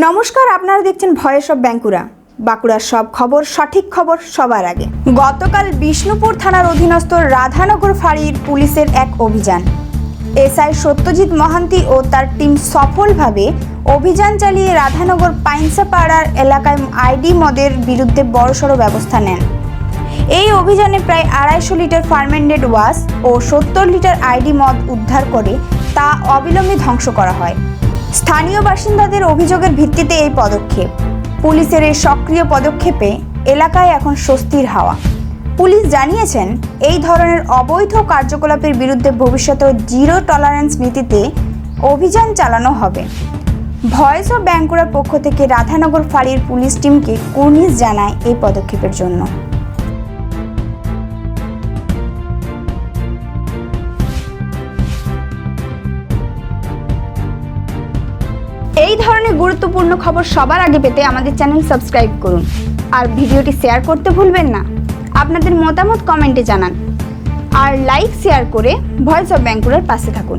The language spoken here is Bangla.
নমস্কার, আপনারা দেখছেন ভয়েস অফ বাঁকুড়া। বাঁকুড়ার সব খবর, সঠিক খবর সবার আগে। গতকাল বিষ্ণুপুর থানার অধীনস্থ রাধানগর ফাঁড়ির পুলিশের এক অভিযান। এসআই সত্যজিৎ মহান্তি ও তার টিম সফলভাবে অভিযান চালিয়ে রাধানগর পাইনসাপাড়ার এলাকায় আইডি মদের বিরুদ্ধে বড়সড় ব্যবস্থা নেন। এই অভিযানে প্রায় 250 লিটার ফার্মেন্টেড ওয়াশ ও 70 লিটার আইডি মদ উদ্ধার করে তা অবিলম্বে ধ্বংস করা হয়। স্থানীয় বাসিন্দাদের অভিযোগের ভিত্তিতে এই পদক্ষেপ। পুলিশের এই সক্রিয় পদক্ষেপে এলাকায় এখন স্বস্তির হাওয়া। পুলিশ জানিয়েছেন, এই ধরনের অবৈধ কার্যকলাপের বিরুদ্ধে ভবিষ্যতে জিরো টলারেন্স নীতিতে অভিযান চালানো হবে। ভয়েস অফ বাঁকুড়ার পক্ষ থেকে রাধানগর ফাঁড়ির পুলিশ টিমকে কুর্নিশ জানায় এই পদক্ষেপের জন্য। এই ধরনের গুরুত্বপূর্ণ খবর সবার আগে পেতে আমাদের চ্যানেল সাবস্ক্রাইব করুন আর ভিডিওটি শেয়ার করতে ভুলবেন না। আপনাদের মতামত কমেন্টে জানান আর লাইক শেয়ার করে ভয়েস অফ বাঁকুড়ার পাশে থাকুন।